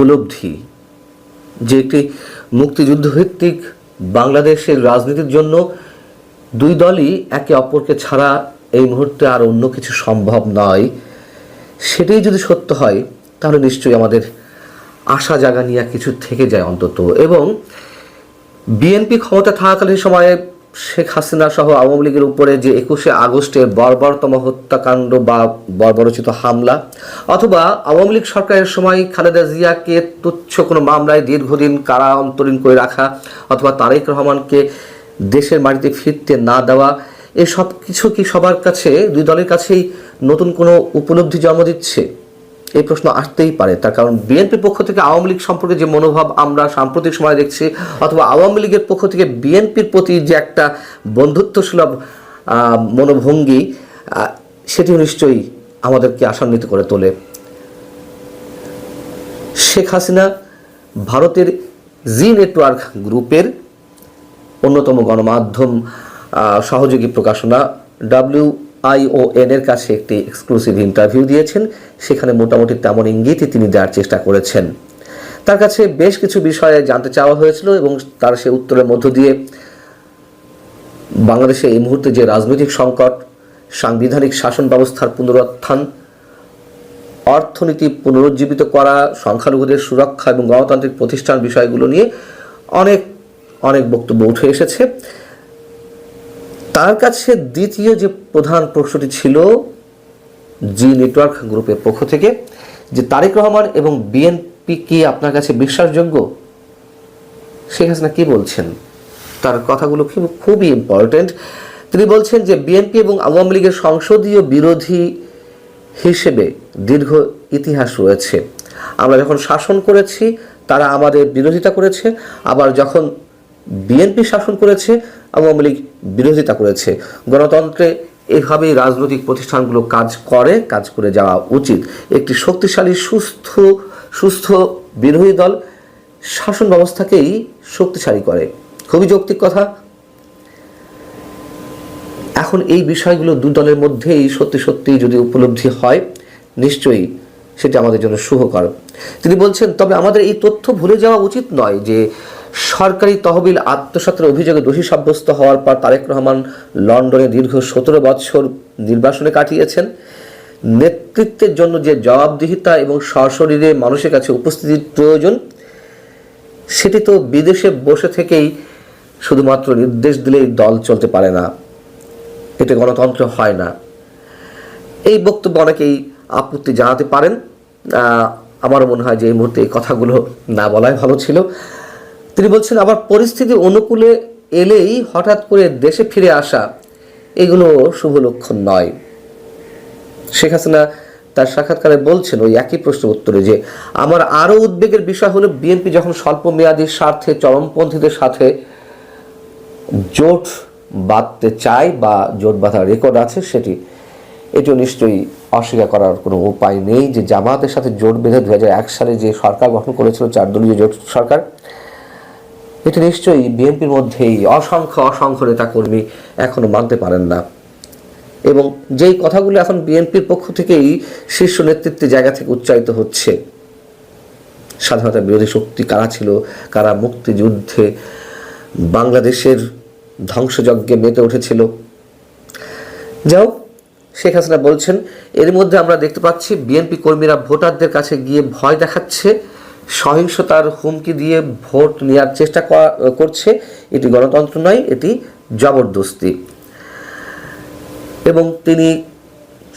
উপলব্ধি যে একটি মুক্তিযুদ্ধভিত্তিক বাংলাদেশের রাজনীতির জন্য দুই দলই একে অপরকে ছাড়া এই মুহূর্তে আর অন্য কিছু সম্ভব নয়, সেটাই যদি সত্য হয় তাহলে নিশ্চয়ই আমাদের আশা জাগা নিয়ে কিছু থেকে যায় অন্তত। এবং বিএনপি ক্ষমতা থাকাকালীন সময়ে শেখ হাসিনা সহ আওয়ামী লীগের উপরে যে 21শে আগস্টের বর্বরতম হত্যাকাণ্ড বা বর্বরচিত হামলা, অথবা আওয়ামী লীগ সরকারের সময় খালেদা জিয়াকে তুচ্ছ কোনো মামলায় দীর্ঘদিন কারা অন্তরীণ করে রাখা, অথবা তারেক রহমানকে দেশের মাটিতে ফিরতে না দেওয়া, এসব কিছু কি সবার কাছে, দুই দলের কাছেই নতুন কোনো উপলব্ধি জন্ম দিচ্ছে? এই প্রশ্ন আসতেই পারে। তার কারণ বিএনপির পক্ষ থেকে আওয়ামী লীগ সম্পর্কে যে মনোভাব আমরা সাম্প্রতিক সময় দেখছি, অথবা আওয়ামী লীগের পক্ষ থেকে বিএনপির প্রতি যে একটা বন্ধুত্বসুলভ মনোভঙ্গি, সেটিও নিশ্চয়ই আমাদেরকে আশান্বিত করে তোলে। শেখ হাসিনা ভারতের জি নেটওয়ার্ক গ্রুপের অন্যতম গণমাধ্যম সহযোগী প্রকাশনা WION এর কাছে একটি এক্সক্লুসিভ ইন্টারভিউ দিয়েছেন। সেখানে মোটামুটি তেমন ইঙ্গিতই তিনি দেওয়ার চেষ্টা করেছেন। তার কাছে বেশ কিছু বিষয়ে জানতে চাওয়া হয়েছিল এবং তার সে উত্তরের মধ্য দিয়ে বাংলাদেশে এই মুহূর্তে যে রাজনৈতিক সংকট, সাংবিধানিক শাসন ব্যবস্থার পুনরুত্থান, অর্থনীতি পুনরুজ্জীবিত করা, সংখ্যালঘুদের সুরক্ষা এবং গণতান্ত্রিক প্রতিষ্ঠান বিষয়গুলো নিয়ে অনেক অনেক বক্তব্য উঠে এসেছে। তার কাছে দ্বিতীয় যে প্রধান প্রশ্নটি ছিল জি নেটওয়ার্ক গ্রুপের পক্ষ থেকে, যে তারেক রহমান এবং বিএনপি কি আপনার কাছে বিশ্বাসযোগ্য? শেখ হাসিনা কি বলছেন? তার কথাগুলো খুবই ইম্পর্টেন্ট। তিনি বলছেন যে বিএনপি এবং আওয়ামী লীগের সংসদীয় বিরোধী হিসেবে দীর্ঘ ইতিহাস রয়েছে। আমরা যখন শাসন করেছি তারা আমাদের বিরোধিতা করেছে, আবার যখন বিএনপি শাসন করেছে আওয়ামী লীগ বিরোধিতা করেছে। গণতন্ত্রে এভাবেই রাজনৈতিক প্রতিষ্ঠানগুলো কাজ করে যাওয়া উচিত। একটি শক্তিশালী সুস্থ বিরোধী দল শাসন ব্যবস্থাকেই শক্তিশালী করে। খুবই যৌক্তিক কথা। এখন এই বিষয়গুলো দুই দলের মধ্যেই সত্যি যদি উপলব্ধি হয়, নিশ্চয়ই সেটা আমাদের জন্য শুভকর। তিনি বলছেন, তবে আমাদের এই তথ্য ভুলে যাওয়া উচিত নয় যে সরকারি তহবিল আত্মসাতের অভিযোগে দোষী সাব্যস্ত হওয়ার পর তারেক রহমান লন্ডনে দীর্ঘ 17 বছর নির্বাসনে কাটিয়েছেন। নেতৃত্বের জন্য যে জবাবদিহিতা এবং সশরীরে মানুষের কাছে উপস্থিতির প্রয়োজন, সেটি তো বিদেশে বসে থেকেই শুধুমাত্র নির্দেশ দিলেই দল চলতে পারে না, এটা গণতন্ত্র হয় না। এই বক্তব্য অনেকেই আপত্তি জানাতে পারেন। আমারও মনে হয় যে এই মুহূর্তে এই কথাগুলো না বলাই ভালো ছিল। তিনি বলছেন, আবার পরিস্থিতি অনুকূলে এলেই হঠাৎ করে দেশে ফিরে আসা, এগুলো শুভ লক্ষণ নয়। শেখ হাসিনা তার সাক্ষাৎকারে বলছেন ওই একই প্রশ্ন উত্তরে যে, আমার আরও উদ্বেগের বিষয় হলো বিএনপি যখন স্বল্প মেয়াদী স্বার্থে চরমপন্থীদের সাথে জোট বাঁধতে চায় বা জোট বাঁধার রেকর্ড আছে, এটিও নিশ্চয়ই অস্বীকার করার কোনো উপায় নেই যে জামায়াতের সাথে জোট বেঁধে 2001 সালে যে সরকার গঠন করেছিল 4 দলীয় জোট সরকার, এটা নিশ্চয়ই বিএনপির মধ্যেই অসংখ্য নেতাকর্মী এখনো মানতে পারেন না। এবং যেই কথাগুলো এখন বিএনপির পক্ষ থেকেই শীর্ষ নেতৃত্বের জায়গা থেকে উচ্চারিত হচ্ছে, স্বাধীনতা বিরোধী শক্তি কারা ছিল, কারা মুক্তিযুদ্ধে বাংলাদেশের ধ্বংসযজ্ঞে মেতে উঠেছিল, যাও শেখ হাসিনা বলছেন, এর মধ্যে আমরা দেখতে পাচ্ছি বিএনপি কর্মীরা ভোটারদের কাছে গিয়ে ভয় দেখাচ্ছে, সহিংসতার হুমকি দিয়ে ভোট নেওয়ার চেষ্টা করছে। এটি গণতন্ত্র নয়, এটি জবরদস্তি। এবং তিনি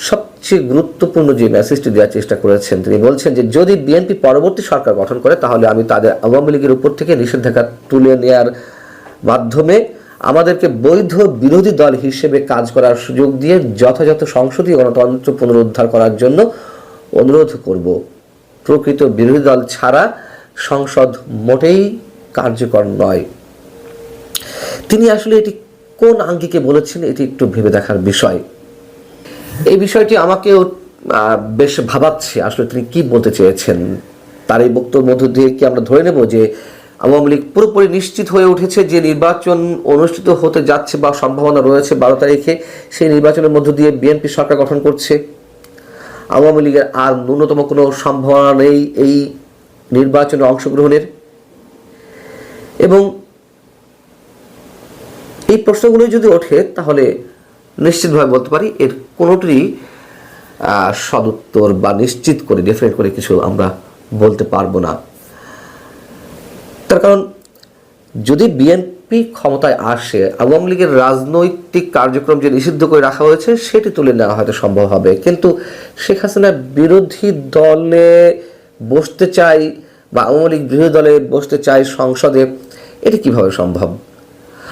সবচেয়ে গুরুত্বপূর্ণ যে মেসেজটি দেওয়ার চেষ্টা করেছেন, তিনি বলছেন যে যদি বিএনপি পরবর্তী সরকার গঠন করে তাহলে আমি তাদের আওয়ামী লীগের উপর থেকে নিষেধাজ্ঞা তুলে নেওয়ার মাধ্যমে আমাদেরকে বৈধ বিরোধী দল হিসেবে কাজ করার সুযোগ দিয়ে যথাযথ সংসদীয় গণতন্ত্র পুনরুদ্ধার করার জন্য অনুরোধ করব। প্রকৃত বিরোধী দল ছাড়া সংসদ মোটেই কার্যকর নয়। তিনি আসলে এটি কোন আঙ্গিকে বলেছেন, এটি একটু ভেবে দেখার বিষয়। এই বিষয়টি আমাকেও বেশ ভাবাচ্ছে, আসলে তিনি কি বলতে চেয়েছেন। তার এই বক্তব্যের মধ্য দিয়ে কি আমরা ধরে নেব যে আওয়ামী লীগ পুরোপুরি নিশ্চিত হয়ে উঠেছে যে নির্বাচন অনুষ্ঠিত হতে যাচ্ছে বা সম্ভাবনা রয়েছে 12 তারিখে, সেই নির্বাচনের মধ্য দিয়ে বিএনপি সরকার গঠন করছে, আওয়ামী লীগের আর ন্যূনতম কোনো সম্ভাবনা নেই এই নির্বাচনে অংশগ্রহণের, এবং এই প্রশ্নগুলো যদি ওঠে তাহলে নিশ্চিতভাবে বলতে পারি এর কোনোটিরই সদুত্তর বা নিশ্চিত করে ডেফিনেট করে কিছু আমরা বলতে পারবো না। তার কারণ যদি বিএনপি ক্ষমতায় আসে, আওয়ামী লীগের রাজনৈতিক কার্যক্রম যে নিষিদ্ধ করে রাখা হয়েছে সেটি তুলে নেওয়া হয়তো সম্ভব হবে, কিন্তু শেখ হাসিনা বিরোধী দলে বসতে চাই বা আওয়ামী লীগ বিরোধী দলে বসতে চাই সংসদে, এটি কিভাবে সম্ভব?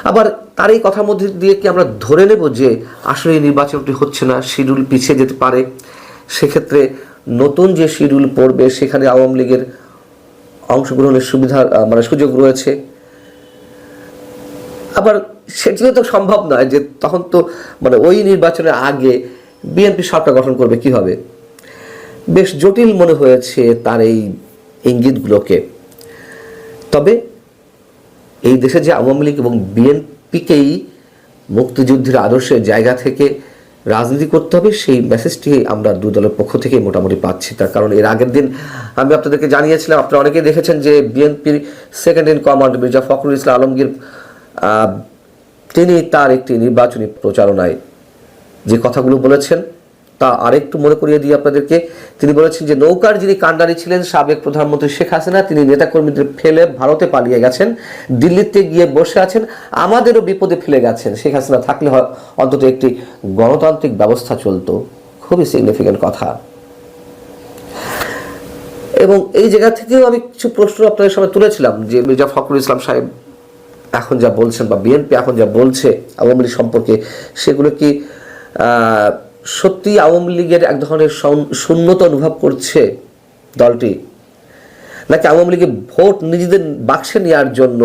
আবার তার এই কথার মধ্যে দিয়ে কি আমরা ধরে নেব যে আসলে এই নির্বাচনটি হচ্ছে না, শিডিউল পিছিয়ে যেতে পারে, সেক্ষেত্রে নতুন যে শিডিউল পড়বে সেখানে আওয়ামী লীগের অংশগ্রহণের সুবিধা সুযোগ রয়েছে? আবার সেটিও তো সম্ভব নয় যে তখন তো ওই নির্বাচনের আগে বিএনপি সরকার গঠন করবে কিভাবে। বেশ জটিল মনে হয়েছে তার এই ইঙ্গিতগুলোকে। তবে এই দেশে যে আওয়ামী লীগ এবং বিএনপিকেই মুক্তিযুদ্ধের আদর্শের জায়গা থেকে রাজনীতি করতে হবে, সেই মেসেজটি আমরা দুই দলের পক্ষ থেকে মোটামুটি পাচ্ছি। তার কারণ এর আগের দিন আমি আপনাদেরকে জানিয়েছিলাম, আপনারা অনেকেই দেখেছেন যে বিএনপির second in command Mirza Fakhrul Islam Alamgir তিনি তার একটি নির্বাচনী প্রচারণায় যে কথাগুলো বলেছেন তা আরেকটু মনে করিয়ে দিই আপনাদেরকে। তিনি বলেছেন যে নৌকার যিনি কাণ্ডারি ছিলেন সাবেক প্রধানমন্ত্রী শেখ হাসিনা, তিনি নেতাকর্মীদের ফেলে ভারতে পালিয়ে গেছেন, দিল্লিতে গিয়ে বসে আছেন, আমাদেরও বিপদে ফেলে গেছেন। শেখ হাসিনা থাকলে অন্তত একটি গণতান্ত্রিক ব্যবস্থা চলতো। খুবই সিগনিফিক্যান্ট কথা। এবং এই জায়গা থেকেও আমি কিছু প্রশ্ন আপনাদের সামনে তুলেছিলাম যে মির্জা ফখরুল ইসলাম সাহেব এখন যা বলছেন বা বিএনপি এখন যা বলছে আওয়ামী লীগ সম্পর্কে, সেগুলো কি সত্যি আওয়ামী লীগের এক ধরনের শূন্যতা অনুভব করছে দলটি, নাকি আওয়ামী লীগের ভোট নিজেদের বাক্সে নেওয়ার জন্য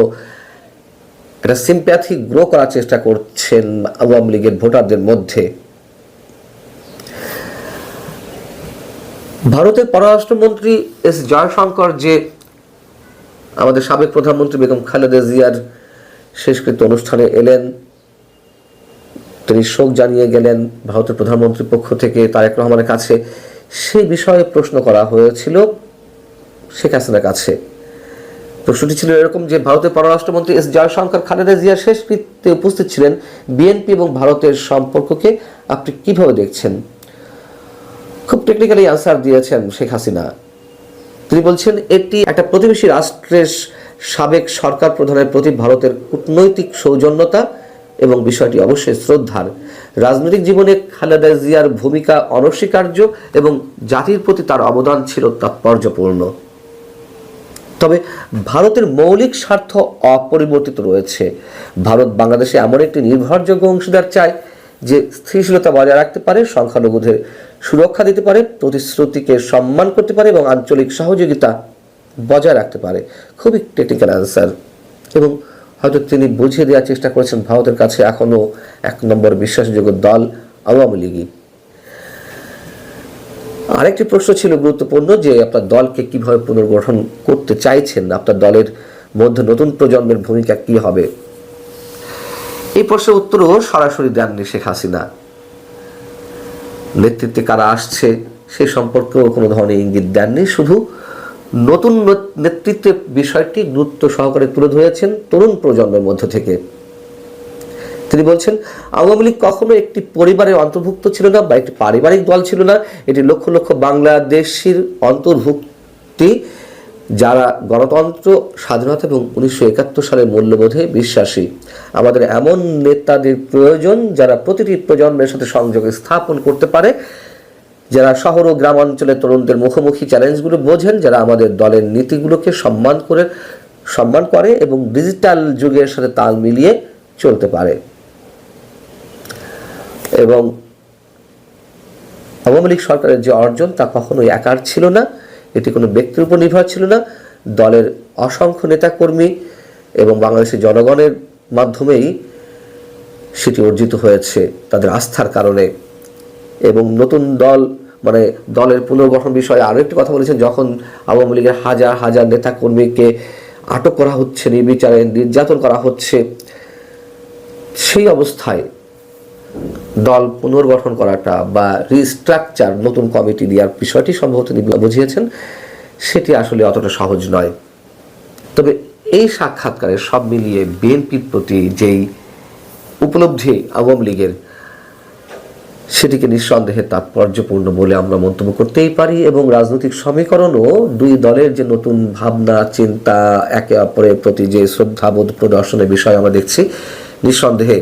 একটা সিম্প্যাথি গ্রো করার চেষ্টা করছেন আওয়ামী লীগের ভোটারদের মধ্যে? ভারতের পররাষ্ট্রমন্ত্রী এস জয়শঙ্কর যে আমাদের সাবেক প্রধানমন্ত্রী বেগম খালেদা জিয়ার শেষকৃত্য অনুষ্ঠানে এলেন, তিনি শোক জানিয়ে গেলেন ভারতের প্রধানমন্ত্রীর পক্ষ থেকে তারেক রহমানের কাছে। সেই বিষয়ে প্রশ্ন করা হয়েছিল শেখ হাসিনার কাছে। প্রশ্নটি ছিল এরকম যে ভারতের পররাষ্ট্রমন্ত্রী এস জয়শঙ্কর খালেদা জিয়ার শেষকৃত্যে উপস্থিত ছিলেন, বিএনপি এবং ভারতের সম্পর্ককে আপনি কিভাবে দেখছেন? খুব টেকনিক্যালি আনসার দিয়েছেন শেখ হাসিনা। তিনি বলছেন এটি একটা প্রতিবেশী রাষ্ট্রের সাবেক সরকার প্রধানের প্রতি ভারতের কূটনৈতিক সৌজন্যতা এবং বিষয়টি অবশ্যই শ্রদ্ধার। রাজনৈতিক জীবনে খালেদা জিয়ার ভূমিকা অনস্বীকার্য এবং জাতির প্রতি তার অবদান ছিল তাৎপর্যপূর্ণ। তবে ভারতের মৌলিক স্বার্থ অপরিবর্তিত রয়েছে। ভারত বাংলাদেশে এমন একটি নির্ভরযোগ্য অংশীদার চায় যে স্থিতিশীলতা বজায় রাখতে পারে, সংখ্যালঘুদের সুরক্ষা দিতে পারে, প্রতিশ্রুতিকে সম্মান করতে পারে এবং আঞ্চলিক সহযোগিতা বজায় রাখতে পারে। খুবই টেকনিক্যাল অ্যান্সার, এবং হয়তো তিনি বুঝিয়ে দেওয়ার চেষ্টা করেছেন ভারতের কাছে এখনো এক নম্বর বিশ্বাসযোগ্য দল আওয়ামী লীগই। আরেকটি প্রশ্ন ছিল গুরুত্বপূর্ণ যে আপনার দলকে কিভাবে পুনর্গঠন করতে চাইছেন, আপনার দলের মধ্যে নতুন প্রজন্মের ভূমিকা কি হবে। এই প্রশ্নের উত্তরও সরাসরি দেননি শেখ হাসিনা। নেতৃত্বে কারা আসছে সে সম্পর্কেও কোনো ধরনের ইঙ্গিত দেননি, শুধু নতুন নেতৃত্বের বিষয়টি গুরুত্ব সহকারে তুলে ধরেছেন তরুণ প্রজন্মের মধ্য থেকে। তিনি বলছেন আওয়ামী লীগ কখনো একটি পরিবারের অন্তর্ভুক্ত ছিল না বা একটি পারিবারিক দল ছিল না, এটি লক্ষ লক্ষ বাংলাদেশির অন্তর্ভুক্তি যারা গণতন্ত্র, স্বাধীনতা এবং 1971 সালের মূল্যবোধে বিশ্বাসী। আমাদের এমন নেতাদের প্রয়োজন যারা প্রতিটি প্রজন্মের সাথে সংযোগ স্থাপন করতে পারে, যারা শহর ও গ্রাম অঞ্চলের তরুণদের মুখোমুখি চ্যালেঞ্জগুলো বোঝেন, যারা আমাদের দলের নীতিগুলোকে সম্মান করে এবং ডিজিটাল যুগের সাথে তাল মিলিয়ে চলতে পারে। এবং আওয়ামী লীগ সরকারের যে অর্জন তা কখনোই একার ছিল না, এটি কোনো ব্যক্তির উপর নির্ভর ছিল না, দলের অসংখ্য নেতাকর্মী এবং বাংলাদেশের জনগণের মাধ্যমেই সেটি অর্জিত হয়েছে তাদের আস্থার কারণে। এবং নতুন দল দলের পুনর্গঠন বিষয়ে আরও একটি কথা বলেছেন, যখন আওয়ামী লীগের হাজার হাজার নেতাকর্মীকে আটক করা হচ্ছে, নির্বিচারে নির্যাতন করা হচ্ছে, সেই অবস্থায় দল পুনর্গঠন করাটা বা রিস্ট্রাকচার, নতুন কমিটি দেওয়ার বিষয়টি সম্ভবত বুঝিয়েছেন। সেটি আসলে অতটা সহজ নয়। তবে এই সাক্ষাৎকারে সব মিলিয়ে বিএনপির প্রতি যেই উপলব্ধি আওয়ামী লীগের, সেটিকে নিঃসন্দেহে তাৎপর্যপূর্ণ বলে আমরা মন্তব্য করতেই পারি। এবং রাজনৈতিক সমীকরণও দুই দলের যে নতুন ভাবনা চিন্তা, একে অপরের প্রতি যে শ্রদ্ধাবোধ প্রদর্শনের বিষয় আমরা দেখছি, নিঃসন্দেহে